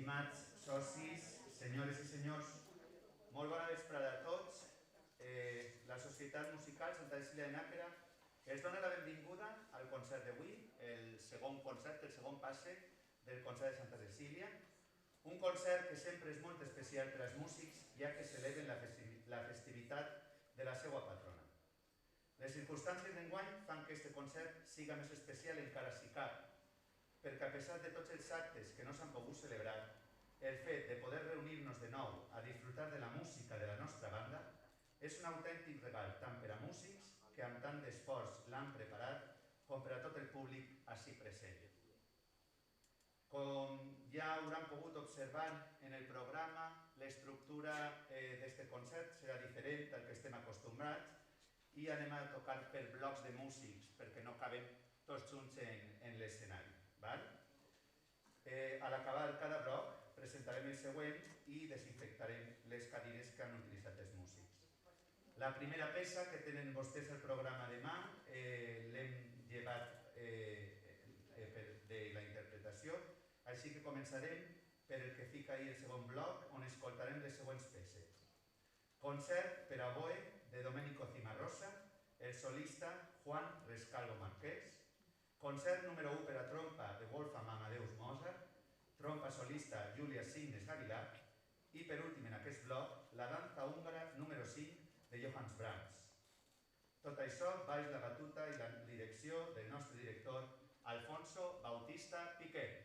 estimats socis, senyores i senyors, molt bona vesprada a tots. La Societat Musical Santa Cecília de Nàquera es dona la benvinguda al concert d'avui, el segon concert, el segon passe del concert de Santa Cecília, un concert que sempre és molt especial per als músics, ja que celebren la festivitat de la seva patrona. Les circumstàncies d'enguany fan que aquest concert siga més especial encara si cap, perquè a pesar de tots els actes que no s'han pogut celebrar, el fet de poder reunir-nos de nou a disfrutar de la música de la nostra banda és un autèntic regal tant per a músics que amb tant d'esforç l'han preparat com per a tot el públic ací present. Com ja hauran pogut observar en el programa, l'estructura d'aquest concert serà diferent al que estem acostumbrats i anem a tocar per blocs de músics perquè no cabem tots junts en l'escenari. A l'acabar cada bloc presentarem el següent i desinfectarem les cadires que han utilitzat els músics. La primera peça que tenen vostès al programa demà l'hem llevat de la interpretació, així que començarem per el que fica ahir el segon bloc, on escoltarem les següents peces. Concert per a oboe de Domenico Cimarosa, el solista Juan Rescalvo Marquès, concert número 1 per a trompa de Wolfgang Amadeus Mozart, trompa solista Júlia Signes Aguilar i per últim en aquest bloc la danza húngara número 5 de Johannes Brahms. Tot això baix la batuta i la direcció del nostre director Alfonso Bautista Piquet.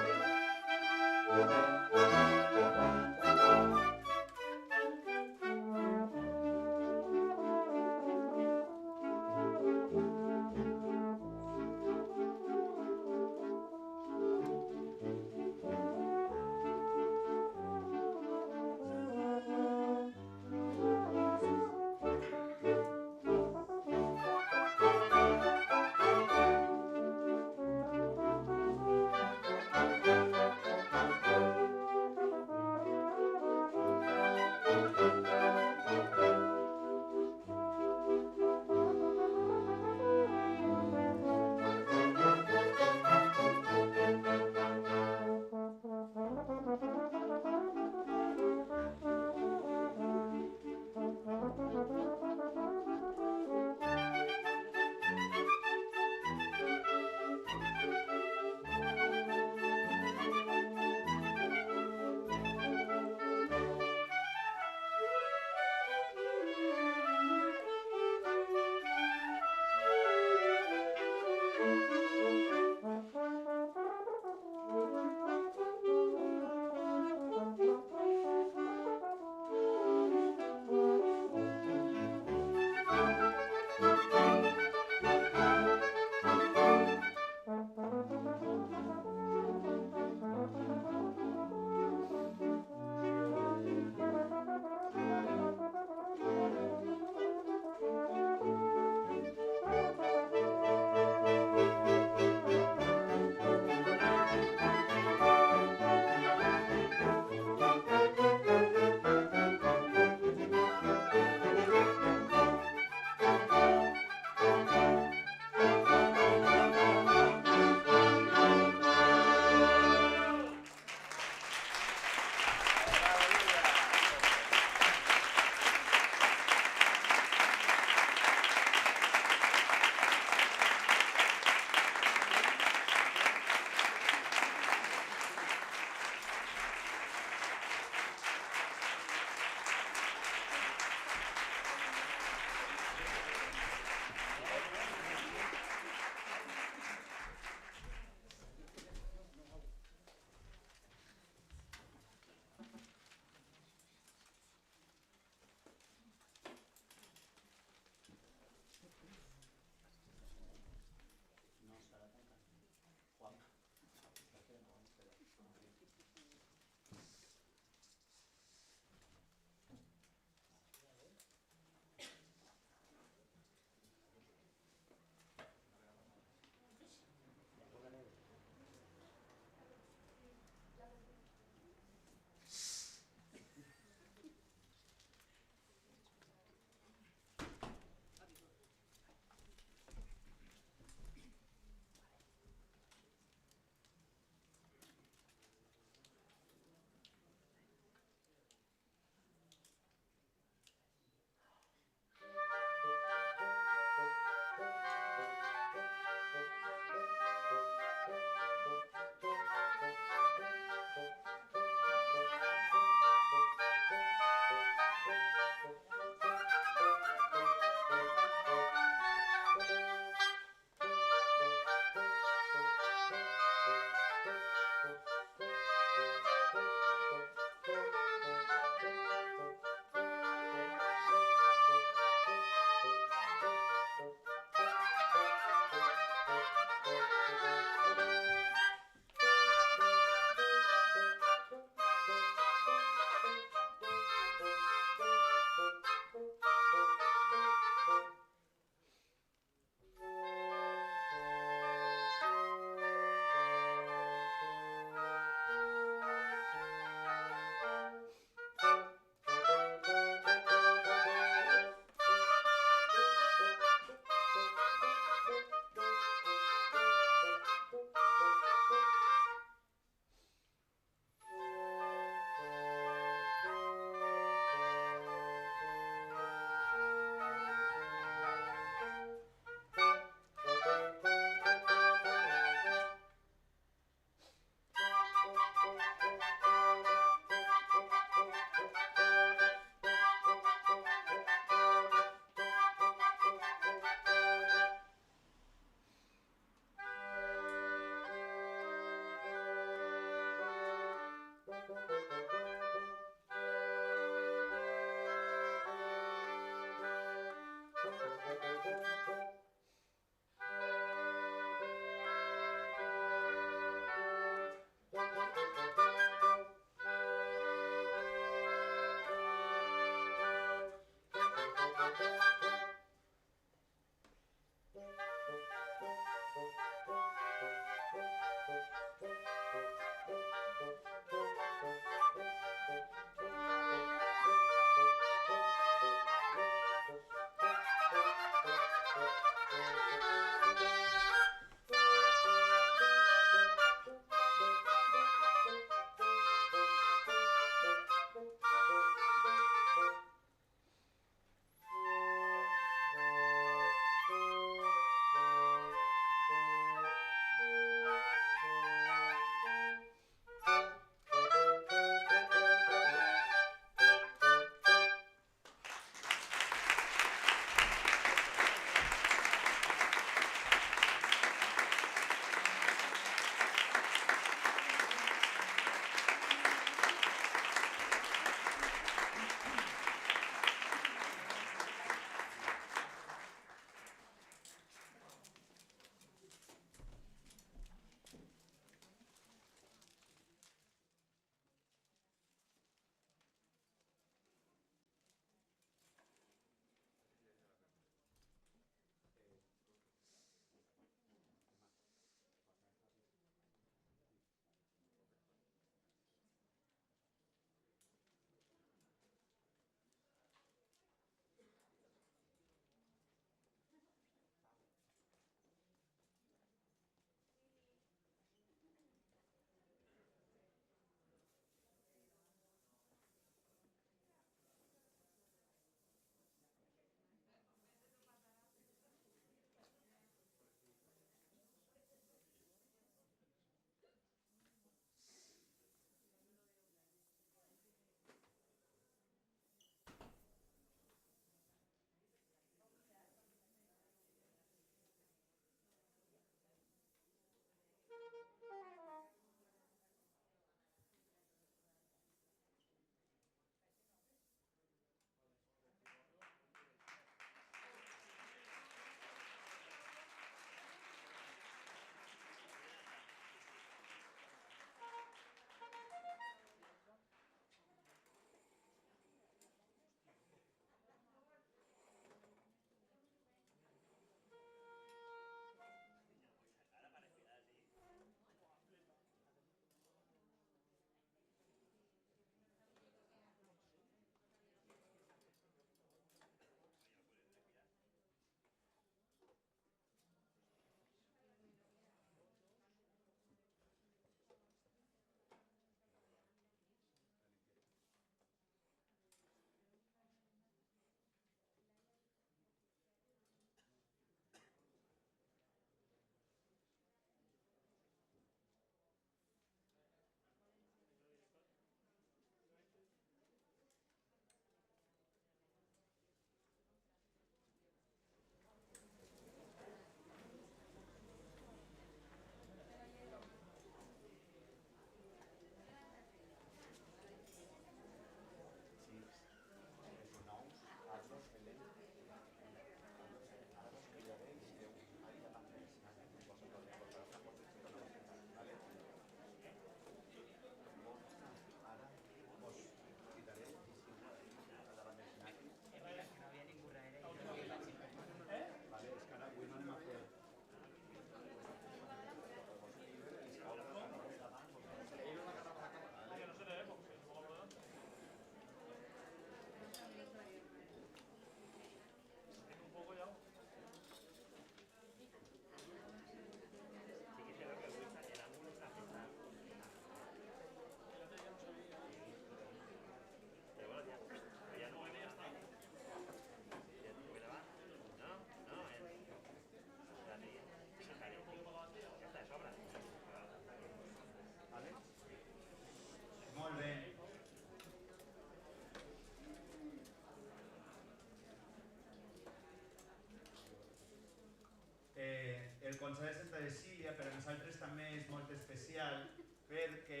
El concert de Santa Cecília per a nosaltres també és molt especial perquè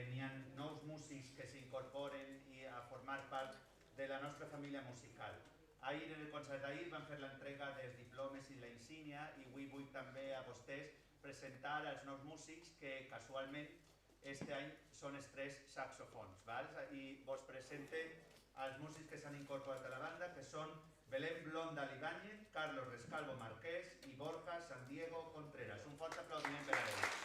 n'hi ha nous músics que s'incorporen a formar part de la nostra família musical. Ahir en el concert d'ahir van fer l'entrega dels diplomes i la insígnia i avui vull també a vostès presentar els nous músics que casualment este any són els 3 saxofons. Val? I vos presente els músics que s'han incorporat a la banda, que són Belén Blonda Libáñez, Carlos Rescalvo Marqués i Borja San Diego Contreras. Un fort aplaudiment per a ells.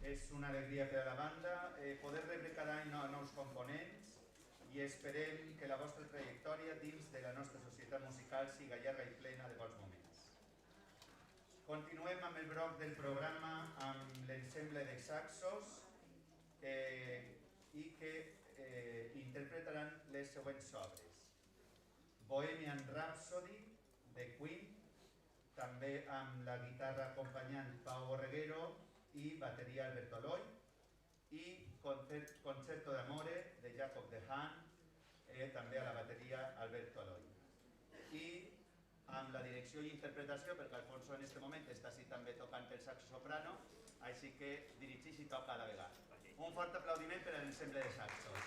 És una alegria per a la banda poder rebre cada any nous components i esperem que la vostra trajectòria dins de la nostra societat musical siga llarga i plena de bons moments. Continuem amb el bloc del programa amb l'ensemble de saxos i que interpretaran les següents obres. Bohemian Rhapsody de Queen, també amb la guitarra acompanyant Pau Borreguero i bateria Alberto Aloy, i Concerto d'Amore de Jacob de Haan, també a la bateria Alberto Aloy. I amb la direcció i interpretació, perquè Alfonso en aquest moment està així també tocant el saxo soprano, així que dirigeix i toca a la vegada. Un fort aplaudiment per a l'ensemble de saxos.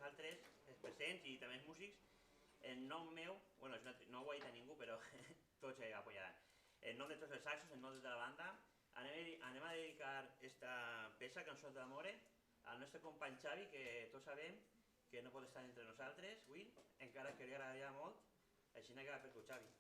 vosaltres, els presents i també els músics, en nom meu, bueno, no ho ha dit a ningú, però tots apoyaran. En nom de tots els saxos, en nom de la banda, anem a dedicar esta peça, Cançó d'Amore, al nostre company Xavi, que tots sabem que no pot estar entre nosaltres avui, encara que li agradaria molt, així que va per tu, Xavi.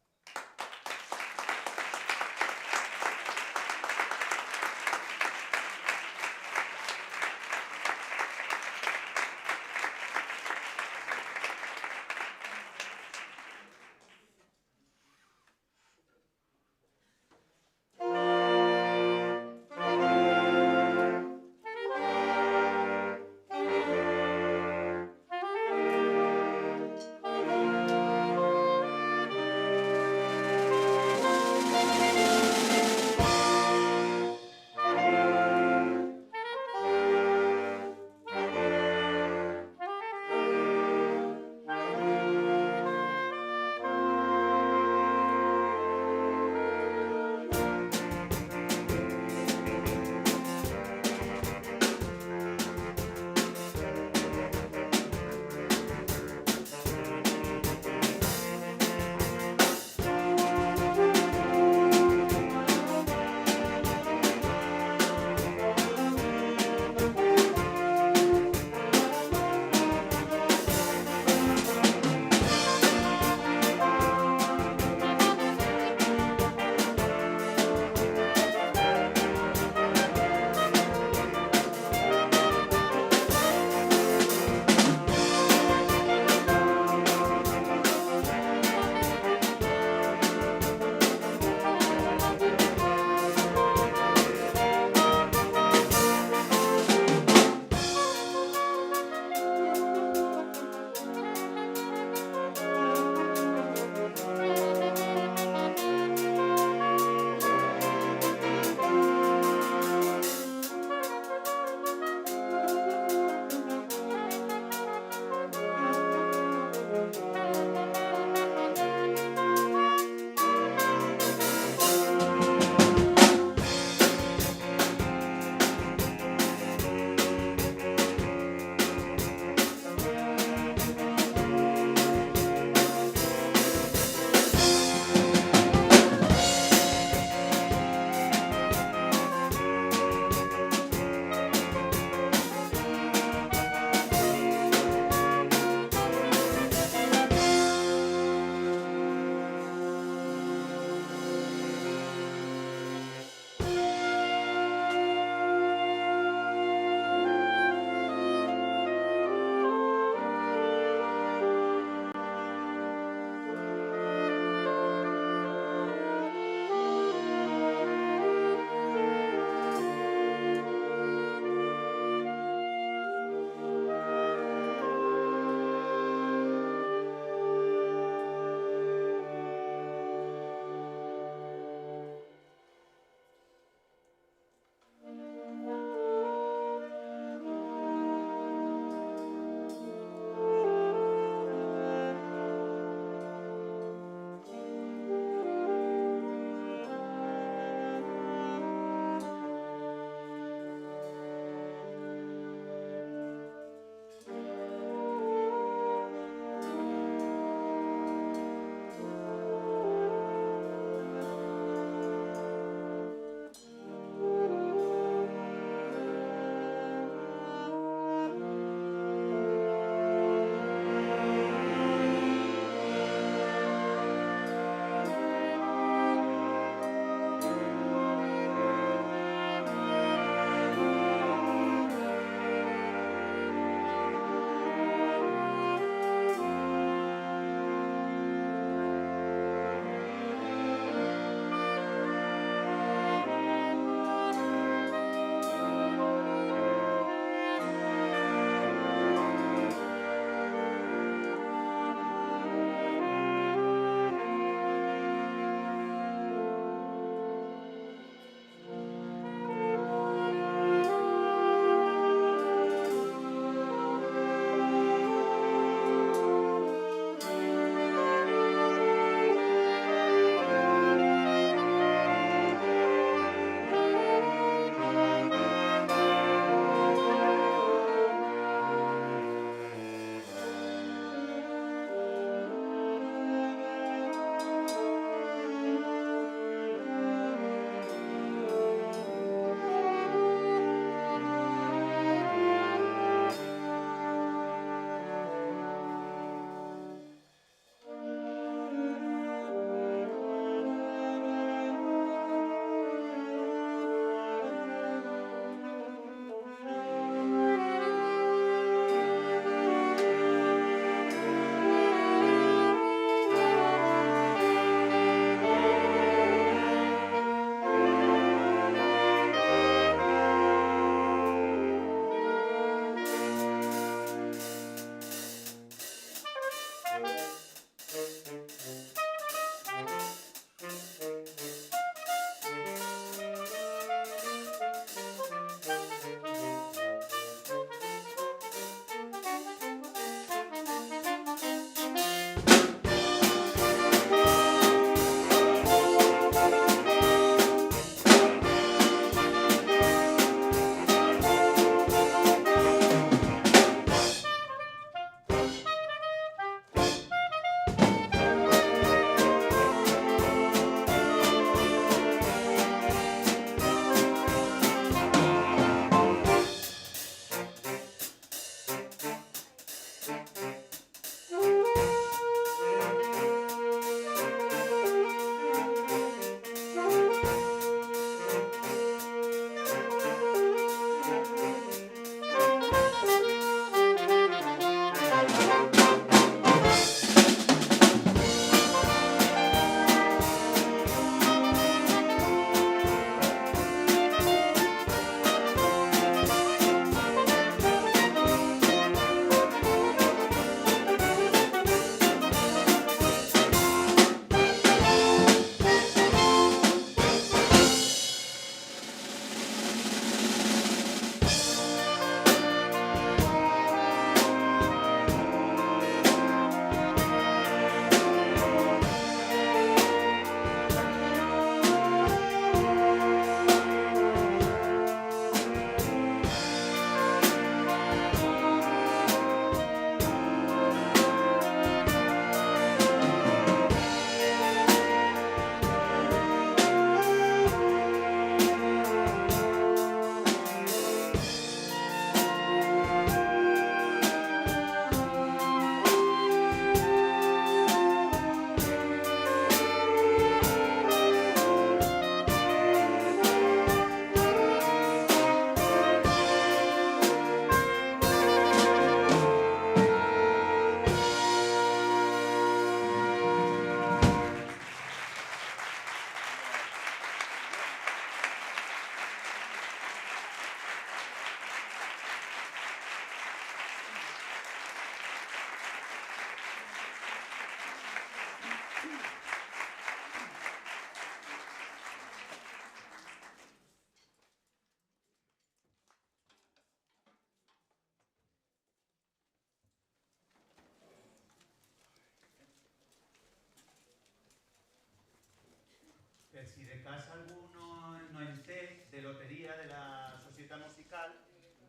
si de cas algú no en té, de loteria de la societat musical,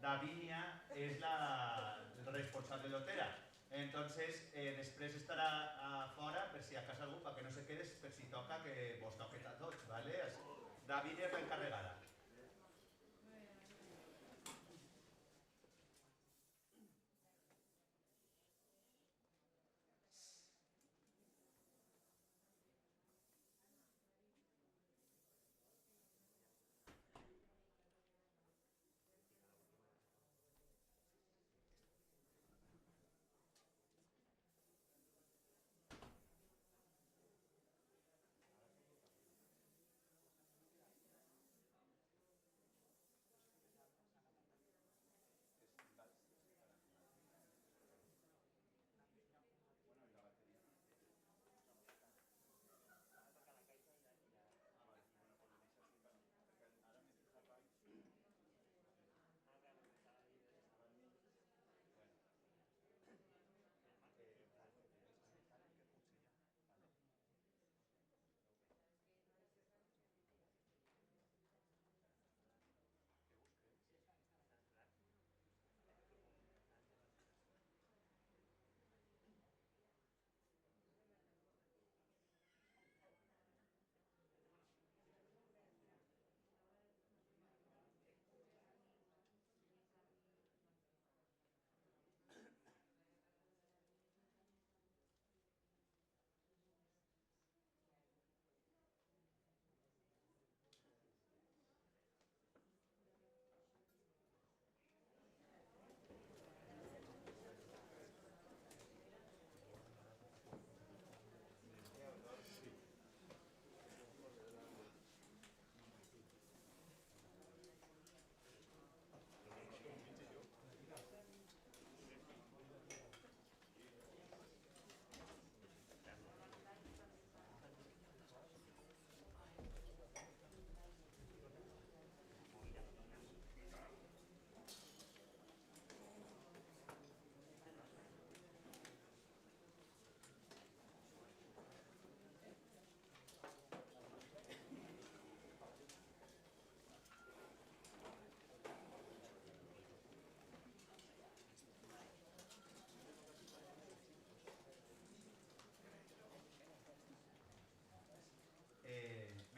Davinia és el responsable lotera. Entonces, després estarà a fora, per si a casa algú, perquè no se quedes, per si toca que vos toque a tots, ¿vale? Davinia és l'encarregada.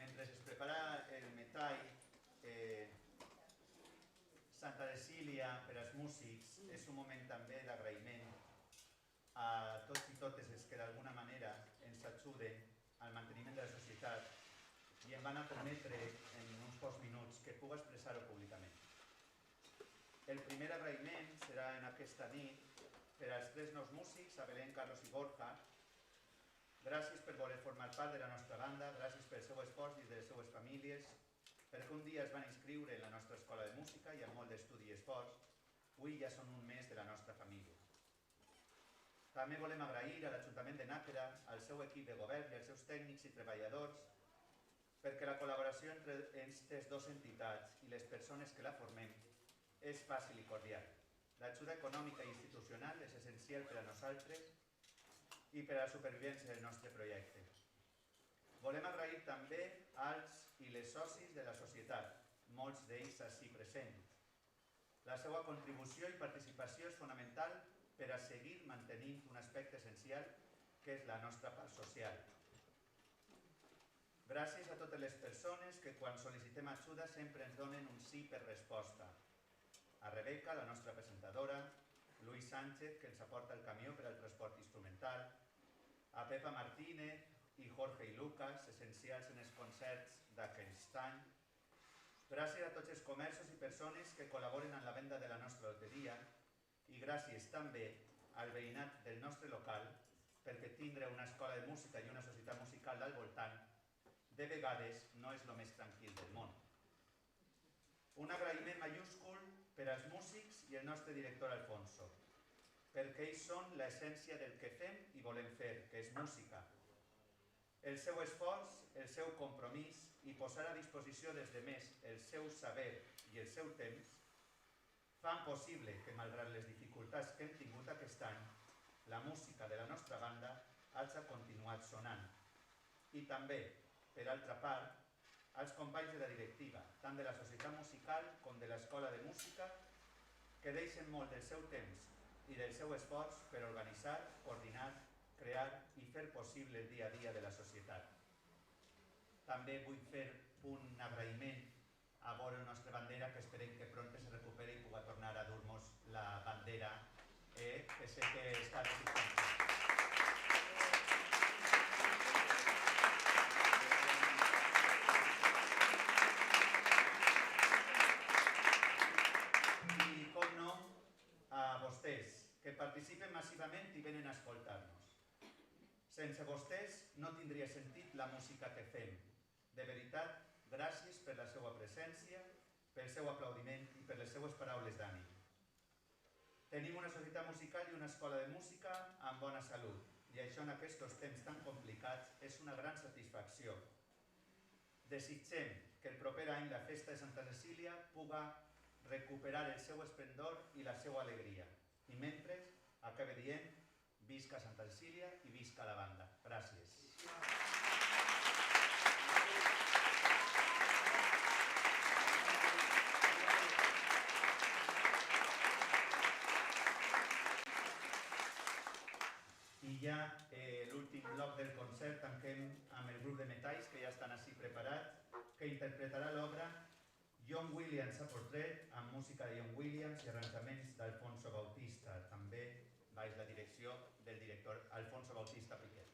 Mentre es prepara el metall, Santa Cecília, per als músics, és un moment també d'agraïment a tots i totes els que d'alguna manera ens ajuden al manteniment de la societat i em van a permetre en uns pocs minuts que puc expressar-ho públicament. El primer agraïment serà en aquesta nit per als 3 nous músics, a Belén, Carlos i Borja. Gràcies per voler formar part de la nostra banda, gràcies pel seu esforç i de les seues famílies, perquè un dia es van inscriure en la nostra escola de música i amb molt d'estudi i esforç, avui ja són un mes de la nostra família. També volem agrair a l'Ajuntament de Nàquera, al seu equip de govern i als seus tècnics i treballadors, perquè la col·laboració entre aquestes dues entitats i les persones que la formem és fàcil i cordial. L'ajuda econòmica i institucional és essencial per a nosaltres i per a la supervivència del nostre projecte. Volem agrair també als i les socis de la societat, molts d'ells ací presents. La seva contribució i participació és fonamental per a seguir mantenint un aspecte essencial que és la nostra part social. Gràcies a totes les persones que quan sol·licitem ajuda sempre ens donen un sí per resposta. A Rebeca, la nostra presentadora, Luis Sánchez, que ens aporta el camió per al transport instrumental, a Pepa Martínez i Jorge i Lucas, essencials en els concerts d'aquest any. Gràcies a tots els comerços i persones que col·laboren en la venda de la nostra loteria i gràcies també al veïnat del nostre local perquè tindre una escola de música i una societat musical al voltant de vegades no és el més tranquil del món. Un agraïment majúscul per als músics i el nostre director Alfonso, perquè ells són l'essència del que fem i volem fer, que és música. El seu esforç, el seu compromís i posar a disposició dels demés el seu saber i el seu temps fan possible que, malgrat les dificultats que hem tingut aquest any, la música de la nostra banda hagi continuat sonant. I també, per altra part, als companys de la directiva, tant de la Societat Musical com de l'Escola de Música, que deixen molt del seu temps i del seu esforç per organitzar, coordinar, crear i fer possible el dia a dia de la societat. També vull fer un agraïment a vora la nostra bandera, que esperem que pront se recuperi i pugui tornar a dur-nos la bandera, que sé que està desitjant. I, com no, a vostès, que participen massivament i venen a escoltar-nos. Sense vostès no tindria sentit la música que fem. De veritat, gràcies per la seva presència, pel seu aplaudiment i per les seues paraules d'ànim. Tenim una societat musical i una escola de música amb bona salut, i això en aquests temps tan complicats és una gran satisfacció. Desitgem que el proper any la festa de Santa Cecília puga recuperar el seu esplendor i la seva alegria. I mentre, acabe dient, visca Santa Cecília i visca la banda. Gràcies. I ja l'últim bloc del concert tanquem amb el grup de metalls, que ja estan així preparats, que interpretarà l'obra John Williams a portret, amb música de John Williams i arranjaments d'Alfonso Bautista, també baix la direcció del director Alfonso Bautista Piquet.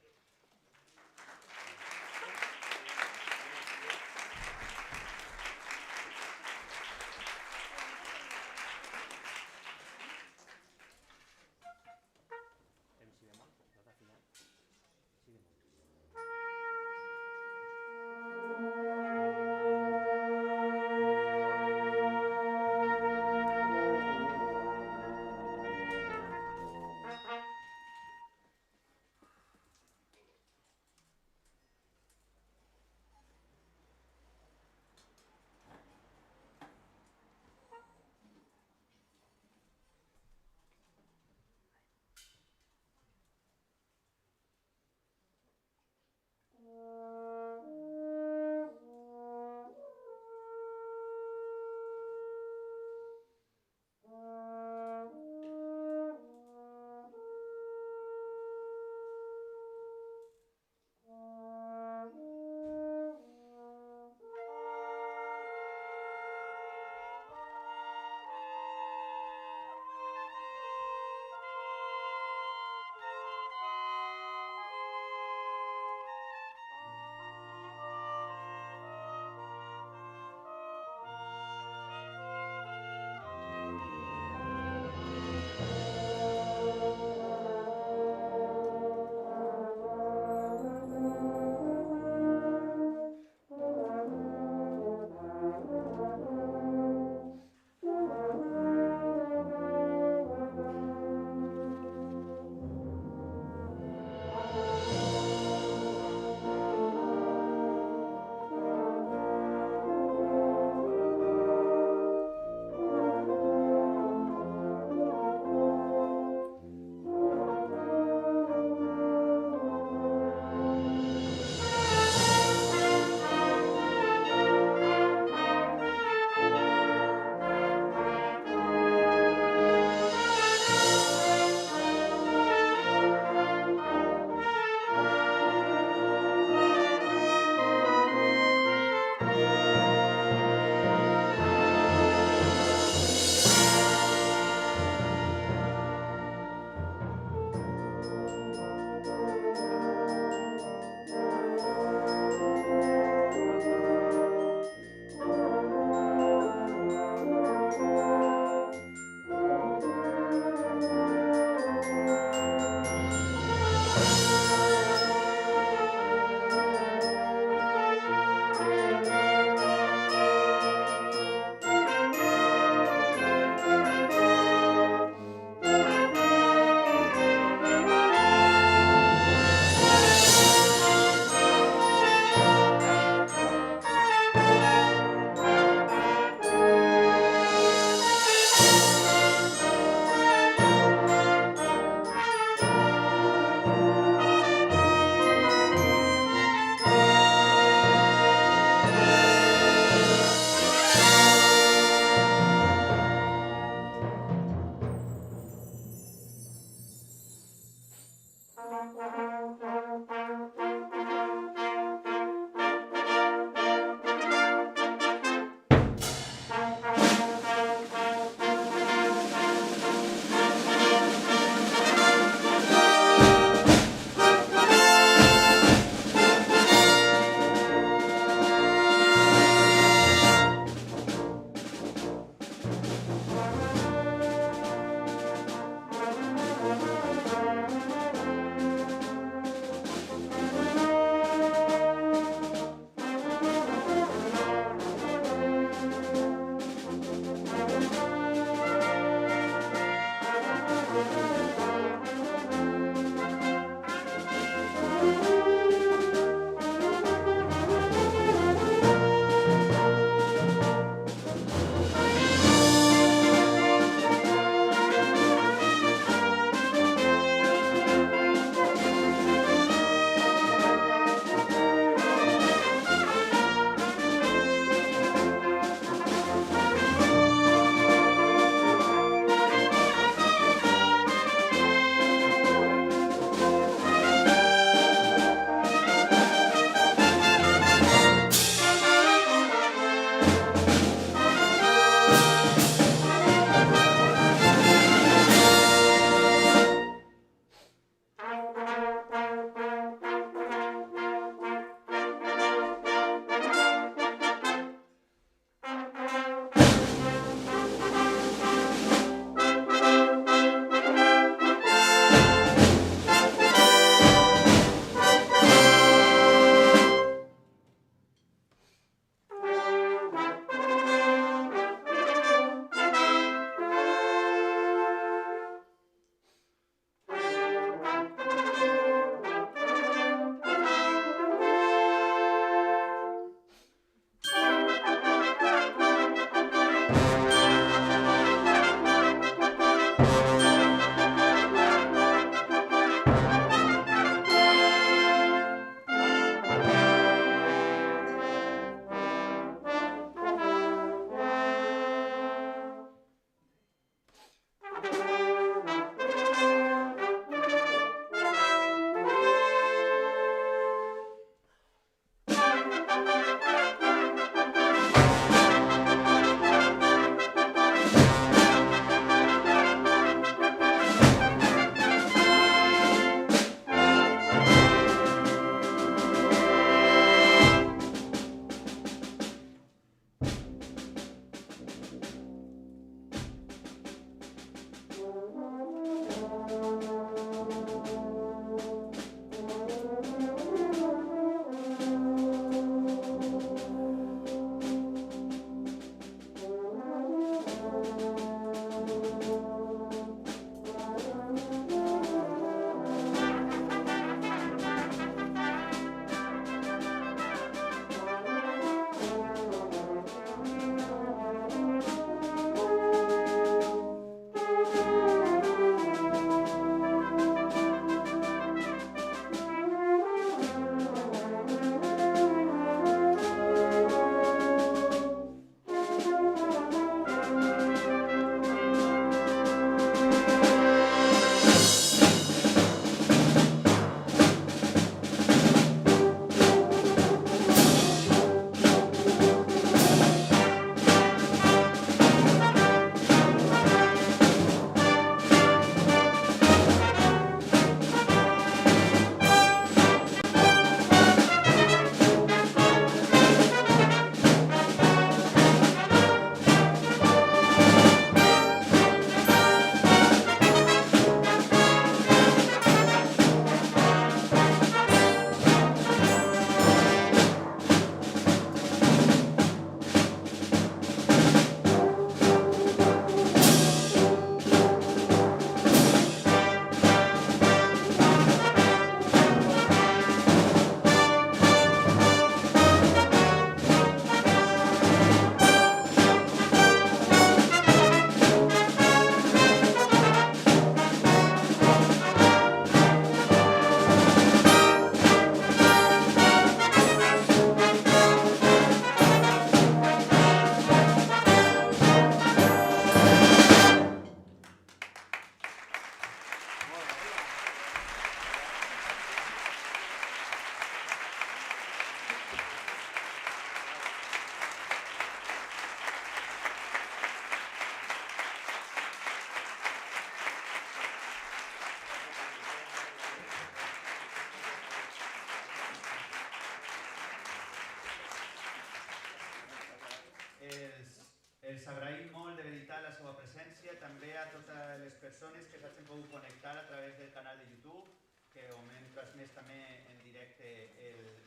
gràcies també a totes les persones que s'hagin pogut connectar a través del canal de YouTube, que on hem transmès també en directe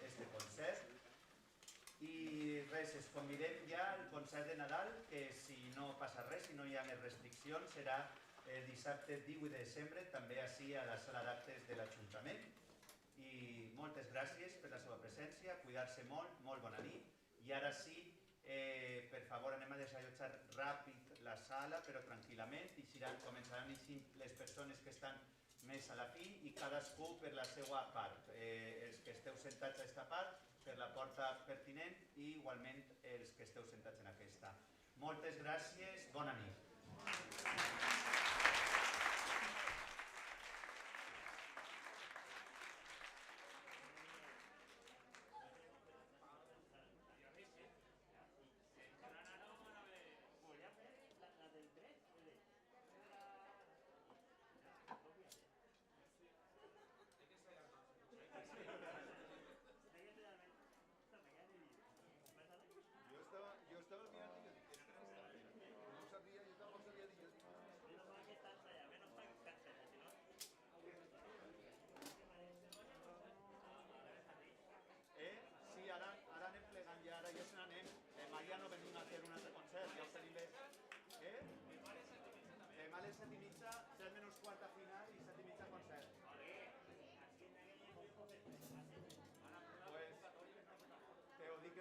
este concert. I res, es convidem ja al concert de Nadal, que si no passa res, si no hi ha més restriccions, serà el dissabte 18 de desembre, també ací a la sala d'actes de l'Ajuntament. I moltes gràcies per la seva presència, cuidar-se molt, molt bona nit. I ara sí, per favor, anem a desallotjar ràpid la sala, però tranquil·lament, i començaran les persones que estan més a la fi i cadascú per la seva part. Els que esteu sentats a aquesta part, per la porta pertinent, i igualment els que esteu sentats en aquesta. Moltes gràcies, bona nit.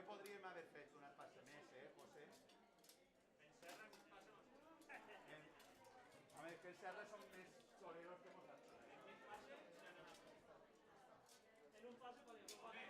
Podríem haver fet una passa més, José? A veure, que els serres són més toreros que nosaltres. En un passe podem